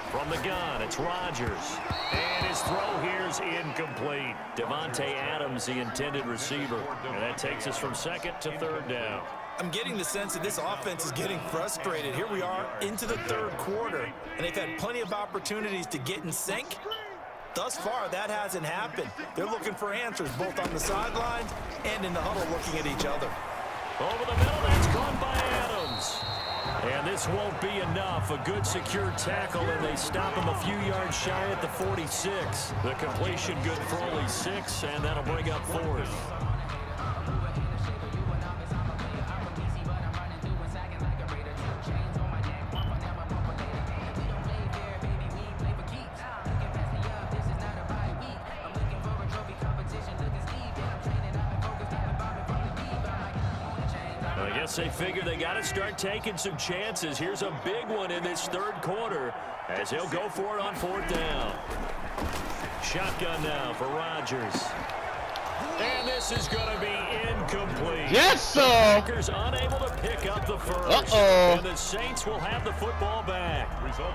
From the gun, it's Rodgers. And his throw here's incomplete. Devontae Adams, the intended receiver. And that takes us from second to third down. I'm getting the sense that this offense is getting frustrated. Here we are into the third quarter, and they've had plenty of opportunities to get in sync. Thus far, that hasn't happened. They're looking for answers both on the sidelines and in the huddle looking at each other. Over the middle, that's caught by Adams. And this won't be enough. A good secure tackle, and they stop him a few yards shy at the 46. The completion good for only 6, and that'll bring up fourth. I guess they figure they got to start taking some chances. Here's a big one in this third quarter as he'll go for it on fourth down. Shotgun now for Rodgers. And this is going to be incomplete. Yes, sir. The Packers unable to pick up the first. And the Saints will have the football back.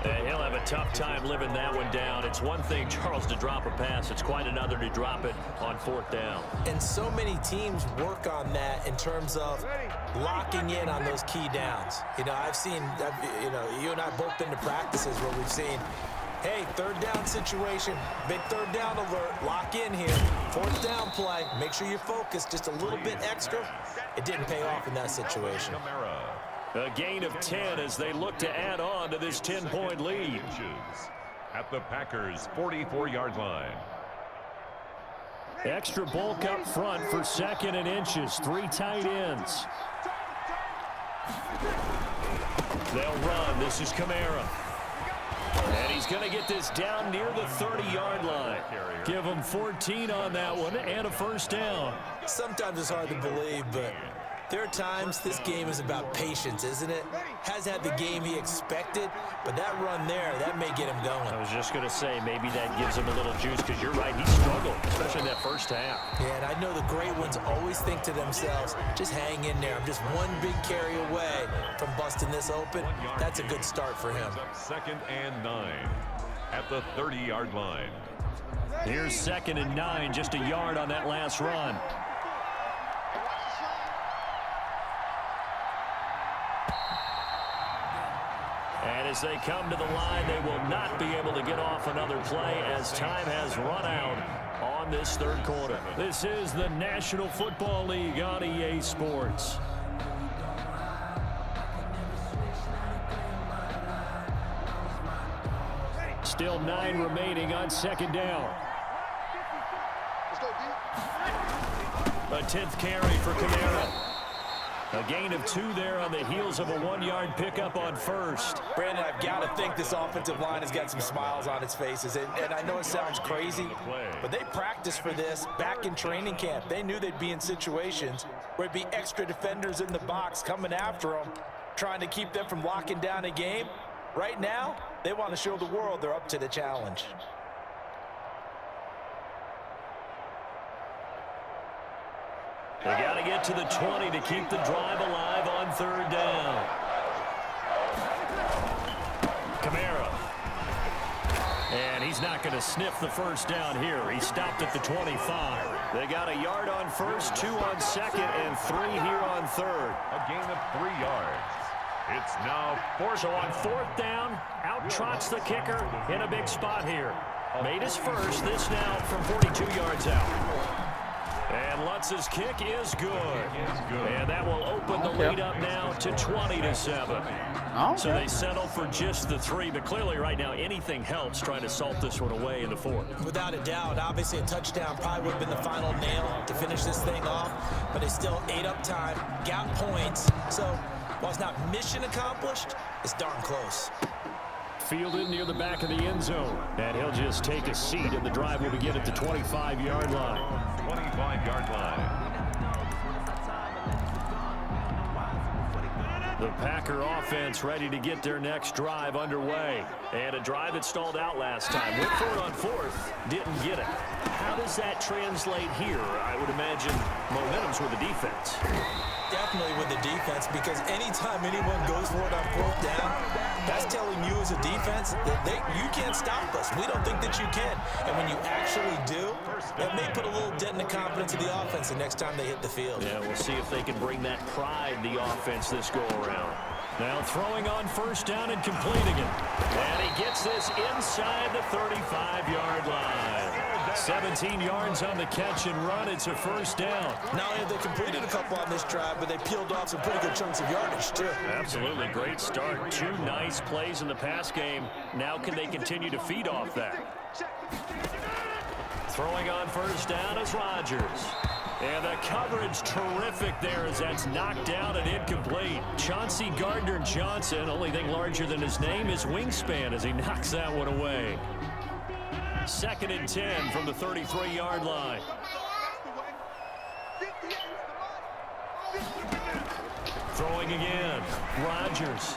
And he'll have a tough time living that one down. It's one thing, Charles, to drop a pass. It's quite another to drop it on fourth down. And so many teams work on that in terms of locking in on those key downs. You know, I've seen, you and I both been to practices where we've seen, hey, third down situation, big third down alert, lock in here, fourth down play, make sure you're focused just a little bit extra. It didn't pay off in that situation. A gain of 10 as they look to add on to this 10-point lead. At the Packers' 44-yard line. Extra bulk up front for second and inches, 3 tight ends. They'll run. This is Kamara. And he's going to get this down near the 30-yard line. Give him 14 on that one and a first down. Sometimes it's hard to believe, but there are times this game is about patience, isn't it? Has had the game he expected, but that run there, that may get him going. I was just going to say, maybe that gives him a little juice, because you're right, he struggled, especially in that first half. Yeah, and I know the great ones always think to themselves, just hang in there. I'm just one big carry away from busting this open. That's a good start for him. Second and 9 at the 30-yard line. Here's second and 9, just a yard on that last run. And as they come to the line, they will not be able to get off another play as time has run out on this third quarter. This is the National Football League on EA Sports. Still 9 remaining on second down. A 10th carry for Kamara. A gain of 2 there on the heels of a 1-yard pickup on first. Brandon, I've got to think this offensive line has got some smiles on its faces. And I know it sounds crazy, but they practiced for this back in training camp. They knew they'd be in situations where it'd be extra defenders in the box coming after them, trying to keep them from locking down a game. Right now, they want to show the world they're up to the challenge. They got to get to the 20 to keep the drive alive on third down. Kamara. And he's not going to sniff the first down here. He stopped at the 25. They got a yard on first, 2 on second, and 3 here on third. A gain of 3 yards. It's now fourth. So on fourth down, out trots the kicker in a big spot here. Made his first, this now from 42 yards out. And Lutz's kick is good. And that will open the lead up now to 20-7. So they settle for just the 3, but clearly right now anything helps trying to salt this one away in the fourth. Without a doubt, obviously a touchdown probably would have been the final nail to finish this thing off, but they still ate up time, got points. So while it's not mission accomplished, it's darn close. Fielded near the back of the end zone. And he'll just take a seat, and the drive will begin at the 25-yard line. 25-yard line. The Packer offense ready to get their next drive underway. And a drive that stalled out last time. Went for it on fourth, didn't get it. How does that translate here? I would imagine momentum's with the defense. Definitely with the defense, because anytime anyone goes for it on 4th down, that's telling you as a defense that you can't stop us. We don't think that you can. And when you actually do, that may put a little dent in the confidence of the offense the next time they hit the field. Yeah, we'll see if they can bring that pride, the offense, this go-around. Now throwing on 1st down and completing it. And he gets this inside the 35-yard line. 17 yards on the catch and run. It's a 1st down. Not only have they completed a couple on this drive, but they peeled off some pretty good chunks of yardage, too. Absolutely. Great start. 2 nice plays in the pass game. Now can they continue to feed off that? Throwing on 1st down is Rodgers. And the coverage terrific there as that's knocked down and incomplete. Chauncey Gardner-Johnson, only thing larger than his name is wingspan as he knocks that one away. 2nd and 10 from the 33-yard line. Throwing again. Rodgers.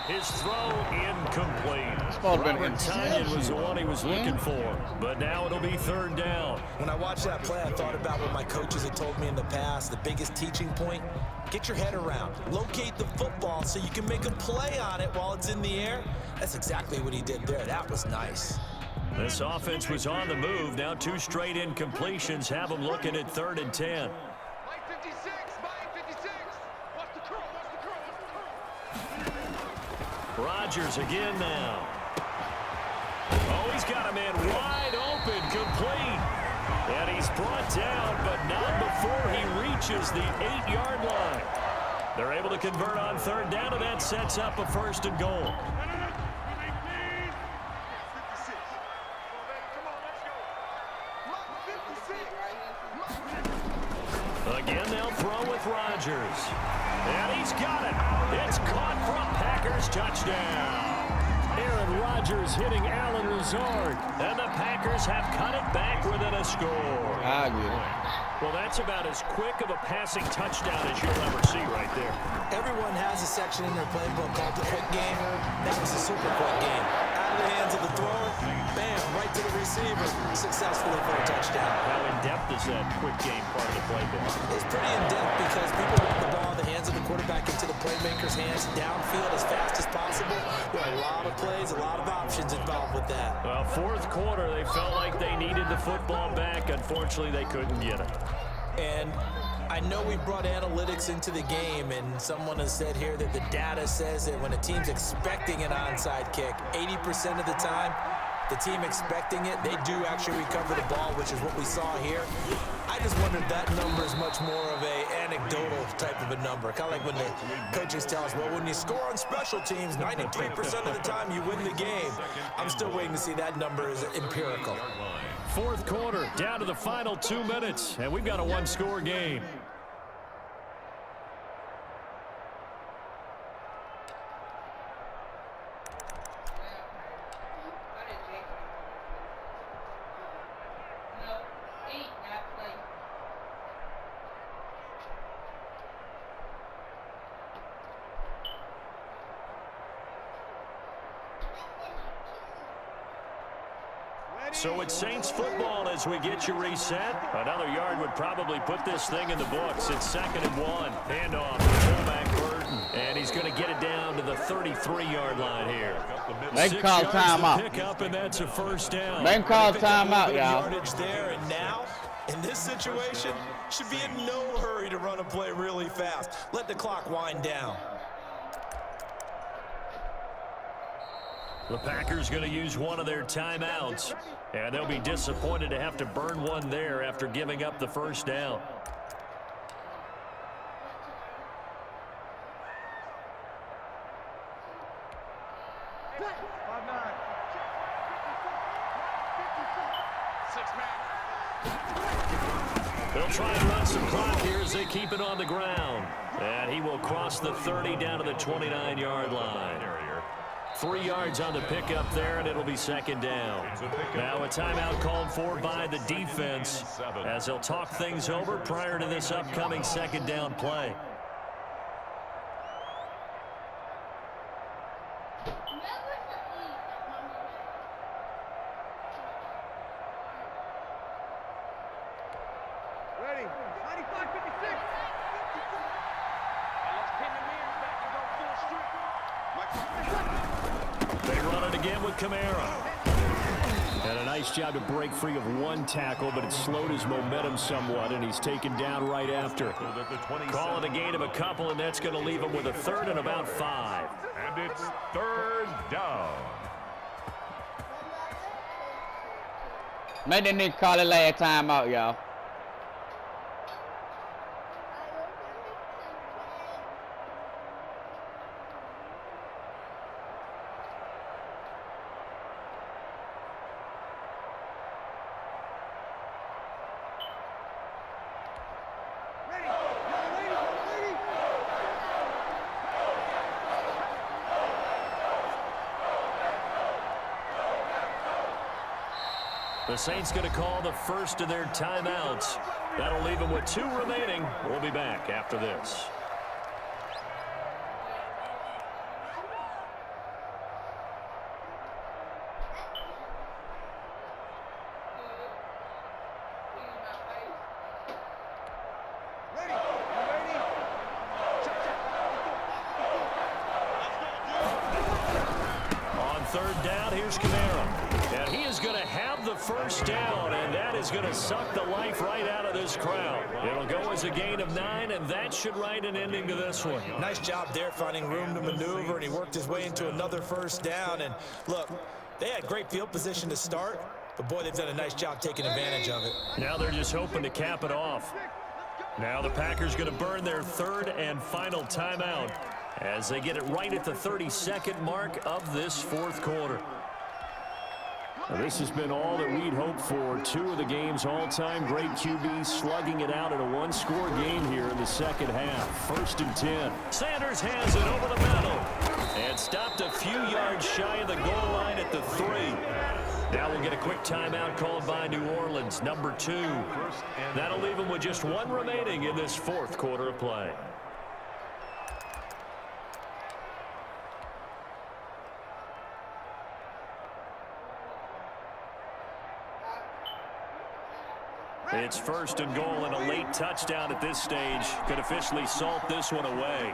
His throw incomplete. Robert Tonyan was the one he was looking for, but now it'll be 3rd down. When I watched that play, I thought about what my coaches had told me in the past. The biggest teaching point, get your head around. Locate the football so you can make a play on it while it's in the air. That's exactly what he did there. That was nice. This offense was on the move. Now 2 straight incompletions have them looking at 3rd and 10. Rodgers again now. Oh, he's got a man wide open, complete. And he's brought down, but not before he reaches the 8-yard line. They're able to convert on 3rd down, and that sets up a 1st and goal. Again, they'll throw with Rodgers. And he's got it. It's caught for a Packers touchdown. Aaron Rodgers hitting Allen Lazard. And the Packers have cut it back within a score. I get it. Well, that's about as quick of a passing touchdown as you'll ever see right there. Everyone has a section in their playbook called the quick game. That was a super quick game. Out of the hands of the thrower, bam, right to the receiver, successfully for a touchdown. How in-depth is that quick game part of the playbook? It's pretty in-depth because people want the ball in the hands of the quarterback into the playmaker's hands downfield as fast as possible. There are a lot of plays, a lot of options involved with that. Well, 4th quarter, they felt like they needed the football back. Unfortunately, they couldn't get it. And I know we brought analytics into the game, and someone has said here that the data says that when a team's expecting an onside kick, 80% of the time, the team expecting it, they do actually recover the ball, which is what we saw here. I just wondered if that number is much more of a anecdotal type of a number. Kind of like when the coaches tell us, well, when you score on special teams, 93% of the time you win the game. I'm still waiting to see that number is empirical. 4th quarter, down to the final 2 minutes, and we've got a 1-score game. So it's Saints football as we get you reset. Another yard would probably put this thing in the books. It's 2nd and 1. Handoff to fullback Burton. And he's going to get it down to the 33-yard line here. They can call timeout. Pick up, and that's a 1st down. They can call timeout, y'all. Yardage there, and now, in this situation, should be in no hurry to run a play really fast. Let the clock wind down. The Packers going to use one of their timeouts, and they'll be disappointed to have to burn one there after giving up the 1st down. They'll try and run some clock here as they keep it on the ground. And he will cross the 30 down to the 29-yard line. 3 yards on the pickup there, and it'll be 2nd down. Now a timeout called for by the defense as they'll talk things over prior to this upcoming 2nd down play. Ready. 95-56. They run it again with Kamara. And a nice job to break free of one tackle, but it slowed his momentum somewhat, and he's taken down right after. Call it a gain of a couple, and that's going to leave him with a third and about 5. And it's third down. Make that nigga call it last time out, y'all. The Saints going to call the first of their timeouts. That'll leave them with 2 remaining. We'll be back after this. On third down, here's Kamara. And he is going to have the first down, and that is going to suck the life right out of this crowd. It'll go as a gain of 9, and that should write an ending to this one. Nice job there finding room to maneuver, and he worked his way into another first down. And look, they had great field position to start, but boy, they've done a nice job taking advantage of it. Now they're just hoping to cap it off. Now the Packers going to burn their third and final timeout as they get it right at the 32nd mark of this fourth quarter. Now, this has been all that we'd hoped for. 2 of the game's all-time great QBs slugging it out in a one-score game here in the second half. 1st and 10. Sanders has it over the middle and stopped a few yards shy of the goal line at the 3. Now we'll get a quick timeout called by New Orleans, number 2. That'll leave them with just 1 remaining in this fourth quarter of play. It's 1st and goal, and a late touchdown at this stage could officially salt this one away.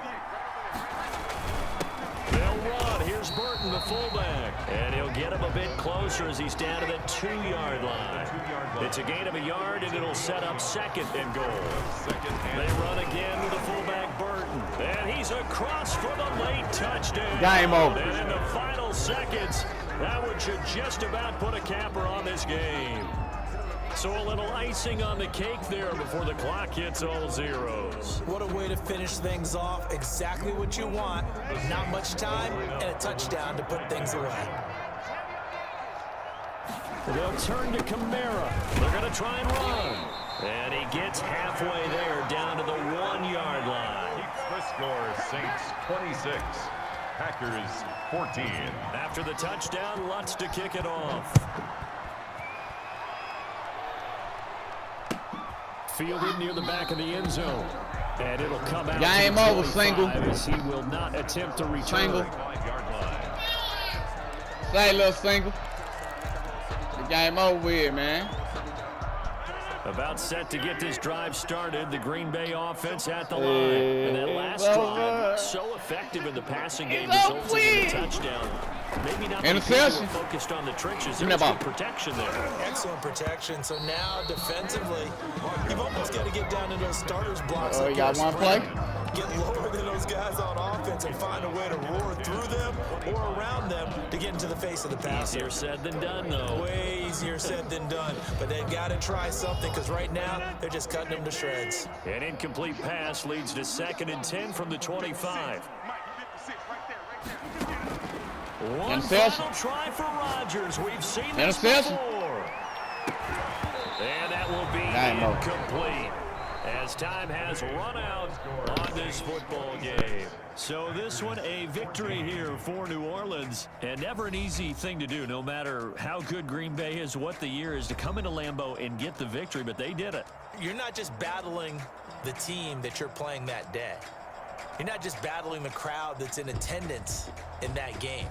They'll run. Here's Burton, the fullback. And he'll get him a bit closer as he's down to the 2-yard line. It's a gain of a yard, and it'll set up 2nd and goal. They run again with the fullback, Burton. And he's across for the late touchdown. Game over. And in the final seconds, that one should just about put a capper on this game. So a little icing on the cake there before the clock hits all zeros. What a way to finish things off. Exactly what you want. Not much time and a touchdown to put things away. They'll turn to Kamara. They're going to try and run. And he gets halfway there down to the 1-yard line. Keeps the score, Saints 26, Packers 14. After the touchdown, Lutz to kick it off. Fielded near the back of the end zone. And it'll come out. Game over, single. As he will not attempt to return. Single. 5-yard line. Say, little single. The game over with, man. About set to get this drive started. The Green Bay offense at the line. And that last drive, so effective in the passing game, resulting in a touchdown. Maybe not interception. Focused on the trenches. There was good protection there. Excellent protection. So now defensively, you've almost got to get down to those starters blocks. You got one play? Get lower than those guys on offense and find a way to roar through them or around them to get into the face of the passer. Easier said than done, though. Way easier said than done. But they've got to try something because right now they're just cutting them to shreds. An incomplete pass leads to 2nd and 10 from the 25. One final try for Rodgers. We've seen this before. And that will be incomplete as time has run out on this football game. So this one, a victory here for New Orleans. And never an easy thing to do, no matter how good Green Bay is, what the year is, to come into Lambeau and get the victory, but they did it. You're not just battling the team that you're playing that day. You're not just battling the crowd that's in attendance in that game.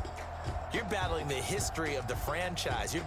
You're battling the history of the franchise. You're